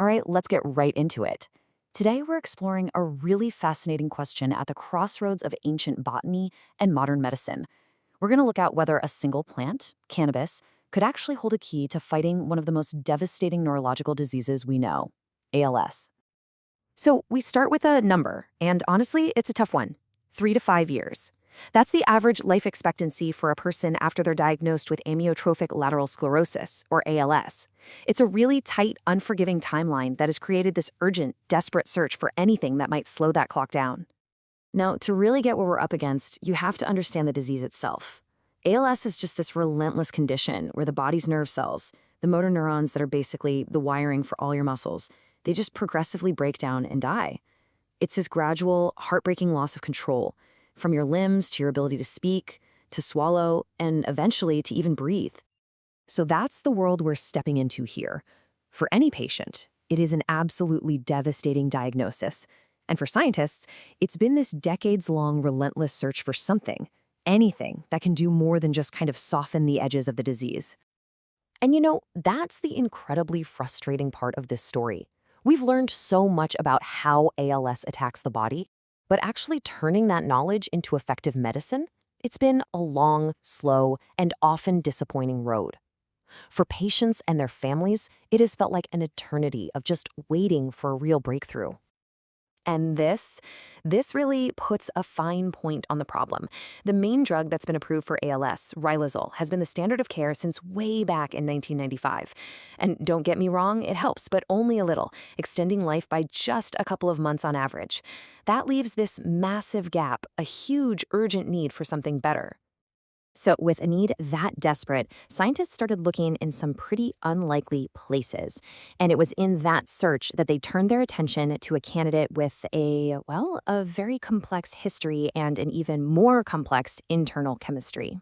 All right, let's get right into it. Today, we're exploring a really fascinating question at the crossroads of ancient botany and modern medicine. We're going to look at whether a single plant, cannabis, could actually hold a key to fighting one of the most devastating neurological diseases we know, ALS. So we start with a number, and honestly, it's a tough one, 3 to 5 years. That's the average life expectancy for a person after they're diagnosed with amyotrophic lateral sclerosis, or ALS. It's a really tight, unforgiving timeline that has created this urgent, desperate search for anything that might slow that clock down. Now, to really get what we're up against, you have to understand the disease itself. ALS is just this relentless condition where the body's nerve cells, the motor neurons that are basically the wiring for all your muscles, they just progressively break down and die. It's this gradual, heartbreaking loss of control, from your limbs to your ability to speak, to swallow, and eventually to even breathe. So that's the world we're stepping into here. For any patient, it is an absolutely devastating diagnosis. And for scientists, it's been this decades-long relentless search for something, anything that can do more than just kind of soften the edges of the disease. And that's the incredibly frustrating part of this story. We've learned so much about how ALS attacks the body, but actually turning that knowledge into effective medicine, it's been a long, slow, and often disappointing road. For patients and their families, it has felt like an eternity of just waiting for a real breakthrough. And this really puts a fine point on the problem. The main drug that's been approved for ALS, riluzole, has been the standard of care since way back in 1995. And don't get me wrong, it helps, but only a little, extending life by just a couple of months on average. That leaves this massive gap, a huge urgent need for something better. So with a need that desperate, scientists started looking in some pretty unlikely places. And it was in that search that they turned their attention to a candidate with a very complex history and an even more complex internal chemistry.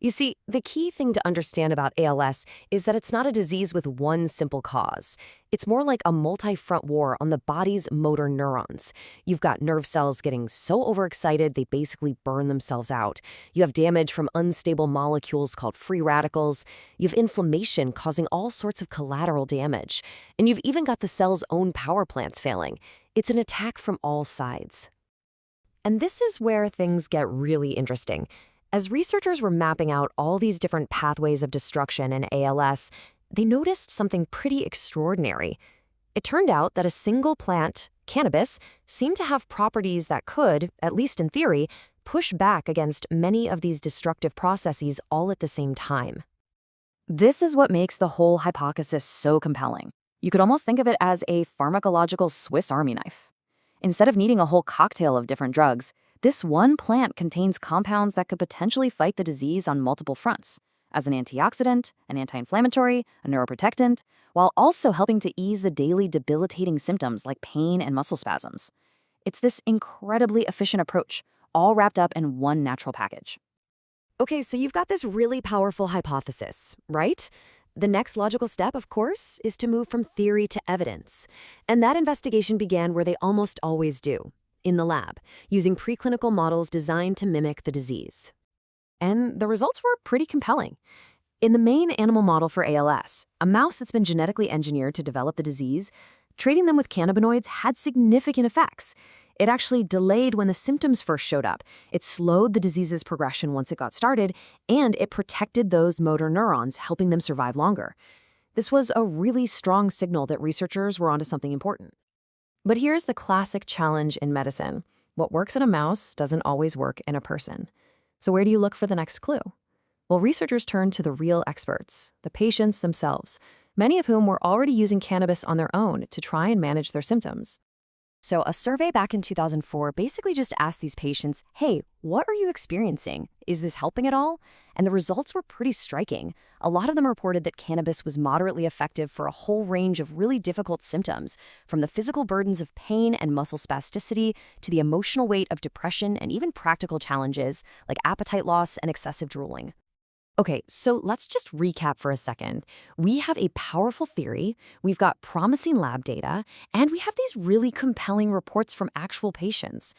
You see, the key thing to understand about ALS is that it's not a disease with one simple cause. It's more like a multi-front war on the body's motor neurons. You've got nerve cells getting so overexcited they basically burn themselves out. You have damage from unstable molecules called free radicals. You have inflammation causing all sorts of collateral damage. And you've even got the cell's own power plants failing. It's an attack from all sides. And this is where things get really interesting. As researchers were mapping out all these different pathways of destruction in ALS, they noticed something pretty extraordinary. It turned out that a single plant, cannabis, seemed to have properties that could, at least in theory, push back against many of these destructive processes all at the same time. This is what makes the whole hypothesis so compelling. You could almost think of it as a pharmacological Swiss Army knife. Instead of needing a whole cocktail of different drugs, this one plant contains compounds that could potentially fight the disease on multiple fronts, as an antioxidant, an anti-inflammatory, a neuroprotectant, while also helping to ease the daily debilitating symptoms like pain and muscle spasms. It's this incredibly efficient approach, all wrapped up in one natural package. Okay, so you've got this really powerful hypothesis, right? The next logical step, of course, is to move from theory to evidence. And that investigation began where they almost always do, in the lab, using preclinical models designed to mimic the disease. And the results were pretty compelling. In the main animal model for ALS, a mouse that's been genetically engineered to develop the disease, treating them with cannabinoids had significant effects. It actually delayed when the symptoms first showed up. It slowed the disease's progression once it got started, and it protected those motor neurons, helping them survive longer. This was a really strong signal that researchers were onto something important. But here's the classic challenge in medicine. What works in a mouse doesn't always work in a person. So where do you look for the next clue? Well, researchers turned to the real experts, the patients themselves, many of whom were already using cannabis on their own to try and manage their symptoms. So a survey back in 2004 basically just asked these patients, hey, what are you experiencing? Is this helping at all? And the results were pretty striking. A lot of them reported that cannabis was moderately effective for a whole range of really difficult symptoms, from the physical burdens of pain and muscle spasticity to the emotional weight of depression and even practical challenges like appetite loss and excessive drooling. Okay, so let's just recap for a second. We have a powerful theory, we've got promising lab data, and we have these really compelling reports from actual patients.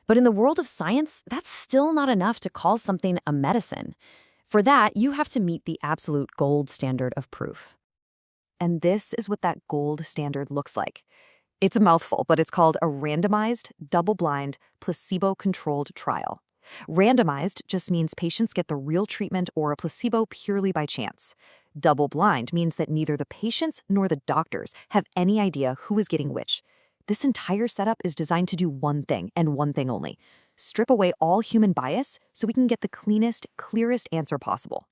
But in the world of science, that's still not enough to call something a medicine. For that, you have to meet the absolute gold standard of proof. And this is what that gold standard looks like. It's a mouthful, but it's called a randomized, double-blind, placebo-controlled trial. Randomized just means patients get the real treatment or a placebo purely by chance. Double-blind means that neither the patients nor the doctors have any idea who is getting which. This entire setup is designed to do one thing and one thing only: strip away all human bias so we can get the cleanest, clearest answer possible.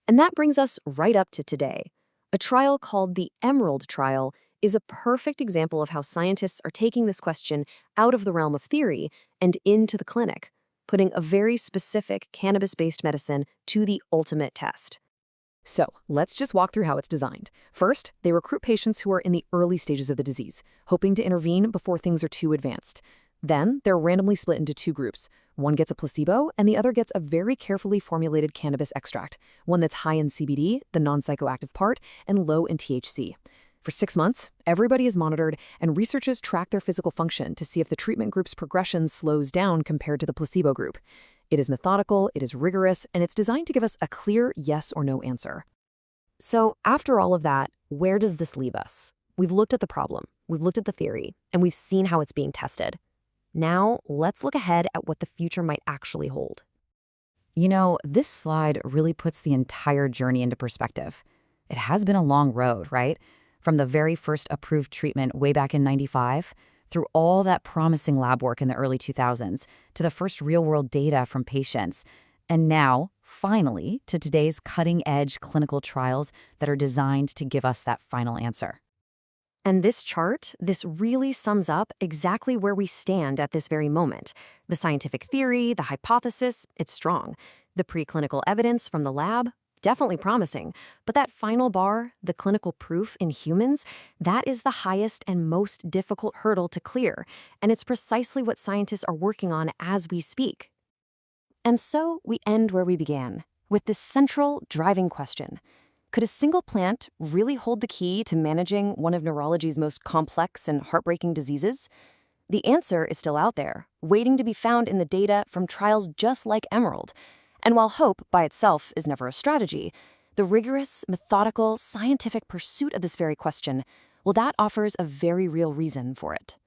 And that brings us right up to today. A trial called the Emerald Trial is a perfect example of how scientists are taking this question out of the realm of theory and into the clinic, putting a very specific cannabis-based medicine to the ultimate test. So, let's just walk through how it's designed. First, they recruit patients who are in the early stages of the disease, hoping to intervene before things are too advanced. Then, they're randomly split into two groups. One gets a placebo, and the other gets a very carefully formulated cannabis extract, one that's high in CBD, the non-psychoactive part, and low in THC. For 6 months, everybody is monitored, and researchers track their physical function to see if the treatment group's progression slows down compared to the placebo group. It is methodical, it is rigorous, and it's designed to give us a clear yes or no answer. So, after all of that, where does this leave us? We've looked at the problem, we've looked at the theory, and we've seen how it's being tested. Now, let's look ahead at what the future might actually hold. This slide really puts the entire journey into perspective. It has been a long road, right? From the very first approved treatment way back in '95, through all that promising lab work in the early 2000s, to the first real-world data from patients, and now, finally, to today's cutting-edge clinical trials that are designed to give us that final answer. And this chart, this really sums up exactly where we stand at this very moment. The scientific theory, the hypothesis, it's strong. The preclinical evidence from the lab, definitely promising. But that final bar, the clinical proof in humans, that is the highest and most difficult hurdle to clear. And it's precisely what scientists are working on as we speak. And so we end where we began, with this central driving question. Could a single plant really hold the key to managing one of neurology's most complex and heartbreaking diseases? The answer is still out there, waiting to be found in the data from trials just like Emerald. And while hope by itself is never a strategy, the rigorous, methodical, scientific pursuit of this very question, well, that offers a very real reason for it.